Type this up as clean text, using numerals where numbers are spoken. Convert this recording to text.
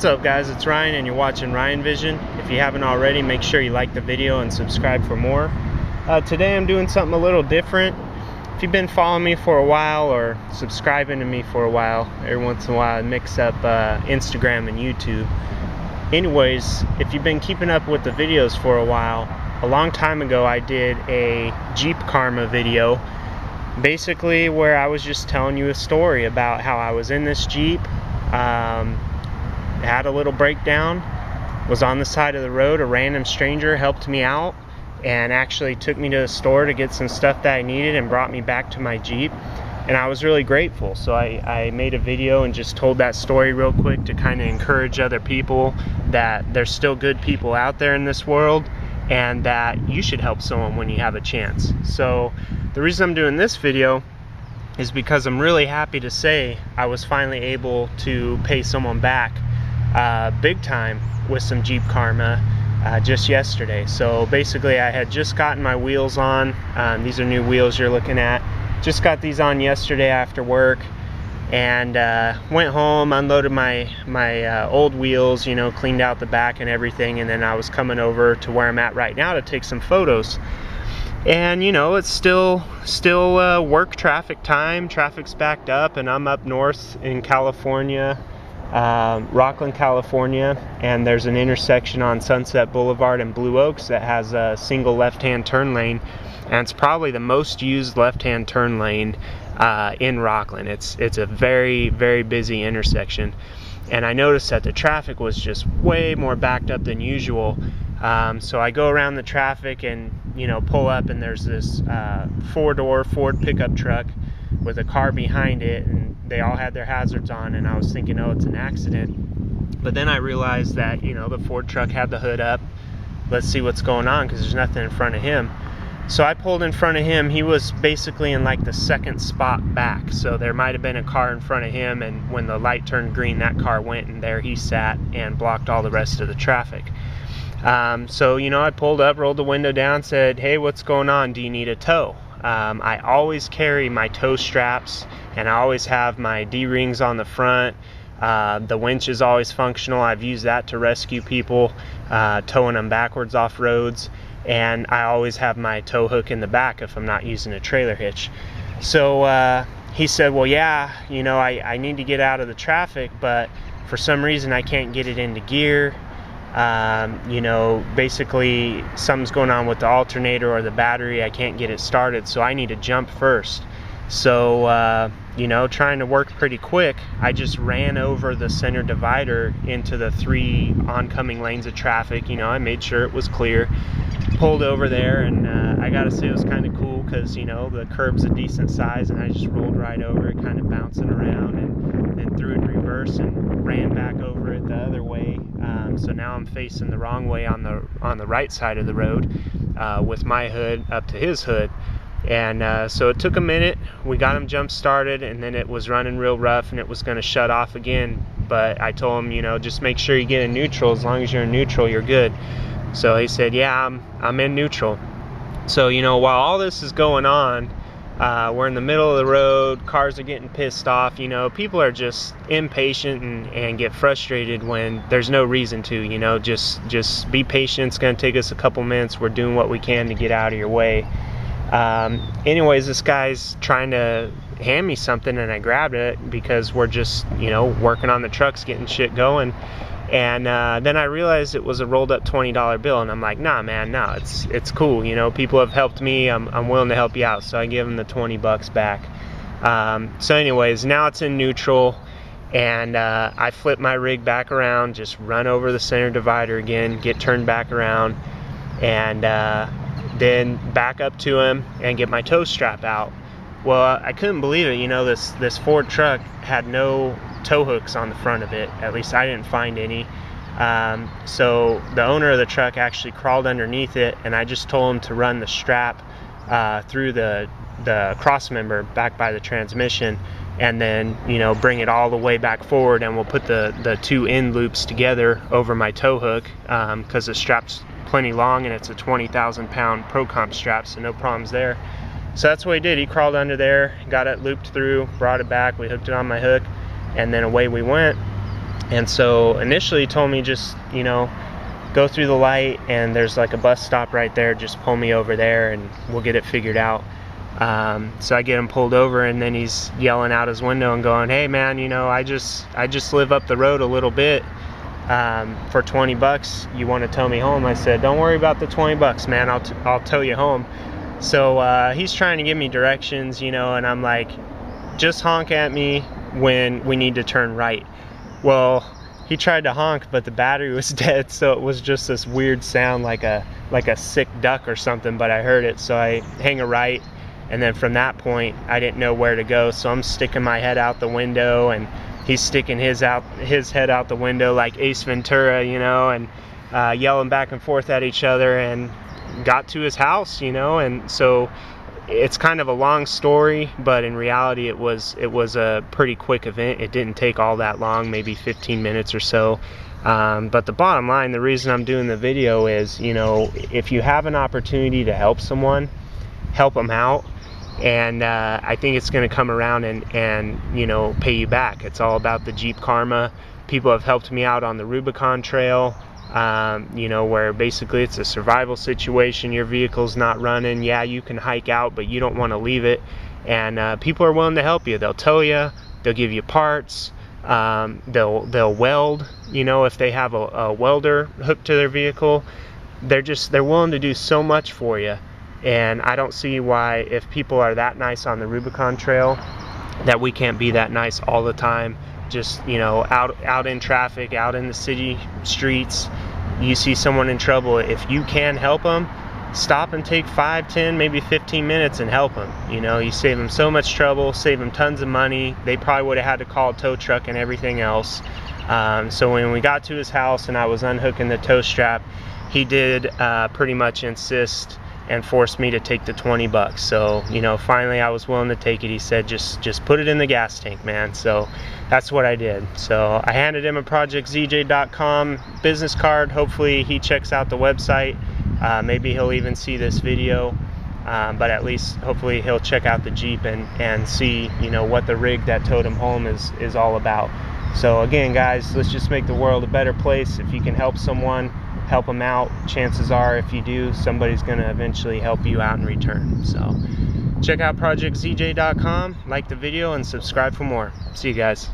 What's up guys, it's Ryan and you're watching Ryan Vision. If you haven't already, make sure you like the video and subscribe for more. Today I'm doing something a little different. If you've been following me for a while or subscribing to me for a while, every once in a while I mix up Instagram and YouTube. Anyways, if you've been keeping up with the videos for a while, a long time ago I did a Jeep Karma video, basically where I was just telling you a story about how I was in this Jeep, had a little breakdown, was on the side of the road, a random stranger helped me out and actually took me to the store to get some stuff that I needed and brought me back to my Jeep, and I was really grateful. So I made a video and just told that story real quick to kind of encourage other people that there's still good people out there in this world and that you should help someone when you have a chance. So the reason I'm doing this video is because I'm really happy to say I was finally able to pay someone back big time with some Jeep Karma just yesterday. So basically I had just gotten my wheels on. These are new wheels you're looking at. Just got these on yesterday after work, and went home, unloaded my old wheels, you know, cleaned out the back and everything, and then I was coming over to where I'm at right now to take some photos. And you know, it's still work traffic time. Traffic's backed up, and I'm up north in California, Rockland, California, and there's an intersection on Sunset Boulevard and Blue Oaks that has a single left-hand turn lane, and it's probably the most used left-hand turn lane in Rockland. It's a very, very busy intersection, and I noticed that the traffic was just way more backed up than usual. So I go around the traffic and, you know, pull up, and there's this four-door Ford pickup truck with a car behind it, and they all had their hazards on, and I was thinking, oh, it's an accident. But then I realized that, you know, the Ford truck had the hood up. Let's see what's going on, because there's nothing in front of him. So I pulled in front of him. He was basically in like the second spot back, so there might have been a car in front of him, and when the light turned green, that car went, and there he sat and blocked all the rest of the traffic. So, you know, I pulled up, rolled the window down, said, hey, what's going on? Do you need a tow? I always carry my tow straps, and I always have my D-rings on the front. The winch is always functional. I've used that to rescue people, towing them backwards off roads, and I always have my tow hook in the back if I'm not using a trailer hitch. So he said, well, yeah, you know, I need to get out of the traffic, but for some reason I can't get it into gear. You know, basically something's going on with the alternator or the battery. I can't get it started, so I need to jump first. So you know, trying to work pretty quick, I just ran over the center divider into the 3 oncoming lanes of traffic. You know, I made sure it was clear, pulled over there, and I gotta say it was kind of cool because, you know, the curb's a decent size, and I just rolled right over it, kind of bouncing around, and then threw it in reverse and ran back over it the other way. So now I'm facing the wrong way on the right side of the road, with my hood up to his hood. And so it took a minute. We got him jump started, and then it was running real rough, and it was going to shut off again. But I told him, you know, just make sure you get in neutral. As long as you're in neutral, you're good. So he said, yeah, I'm in neutral. So, you know, while all this is going on, we're in the middle of the road, cars are getting pissed off, you know, people are just impatient and get frustrated when there's no reason to, you know, just be patient. It's going to take us a couple minutes. We're doing what we can to get out of your way. Anyways, this guy's trying to hand me something, and I grabbed it because we're just, you know, working on the trucks, getting shit going. And then I realized it was a rolled up $20 bill, and I'm like, nah, man, no, it's cool. You know, people have helped me. I'm willing to help you out. So I give him the 20 bucks back. So anyways, now it's in neutral, and I flip my rig back around, just run over the center divider again, get turned back around, and then back up to him and get my tow strap out. Well, I couldn't believe it. You know, this Ford truck had no tow hooks on the front of it. At least I didn't find any. So the owner of the truck actually crawled underneath it, and I just told him to run the strap through the cross member back by the transmission, and then, you know, bring it all the way back forward, and we'll put the 2 end loops together over my tow hook, because the strap's plenty long, and it's a 20,000 pound Pro Comp strap, so no problems there. So that's what he did. He crawled under there, got it looped through, brought it back, we hooked it on my hook, and then away we went. And so initially he told me just, you know, go through the light and there's like a bus stop right there, just pull me over there and we'll get it figured out. So I get him pulled over, and then he's yelling out his window and going, hey man, you know, I just live up the road a little bit, for 20 bucks you want to tow me home. I said, don't worry about the 20 bucks, man, I'll tow you home. So he's trying to give me directions, you know, and I'm like, just honk at me when we need to turn right. Well, he tried to honk, but the battery was dead, so it was just this weird sound like a sick duck or something, but I heard it. So I hang a right, and then from that point I didn't know where to go, so I'm sticking my head out the window and he's sticking his head out the window like Ace Ventura, you know, and yelling back and forth at each other, and got to his house, you know. And so it's kind of a long story, but in reality it was a pretty quick event. It didn't take all that long, maybe 15 minutes or so. But the bottom line, the reason I'm doing the video is, you know, if you have an opportunity to help someone, help them out. And I think it's going to come around and you know, pay you back. It's all about the Jeep karma. People have helped me out on the Rubicon Trail, you know, where basically it's a survival situation. Your vehicle's not running. Yeah, you can hike out, but you don't want to leave it. And people are willing to help you. They'll tow you. They'll give you parts. They'll weld. You know, if they have a welder hooked to their vehicle, they're willing to do so much for you. And I don't see why, if people are that nice on the Rubicon Trail, that we can't be that nice all the time. Just, you know, out in traffic, out in the city streets, you see someone in trouble, if you can help them, stop and take 5, 10, maybe 15 minutes and help them. You know, you save them so much trouble, save them tons of money. They probably would have had to call a tow truck and everything else. So when we got to his house and I was unhooking the tow strap, he did pretty much insist and forced me to take the 20 bucks. So, you know, finally I was willing to take it. He said, just put it in the gas tank, man. So that's what I did. So I handed him a ProjectZJ.com business card. Hopefully he checks out the website. Maybe he'll even see this video. But at least hopefully he'll check out the Jeep and see, you know, what the rig that towed him home is all about. So again, guys, let's just make the world a better place. If you can help someone, help them out. Chances are, if you do, somebody's going to eventually help you out in return. So check out ProjectZJ.com, like the video, and subscribe for more. See you guys.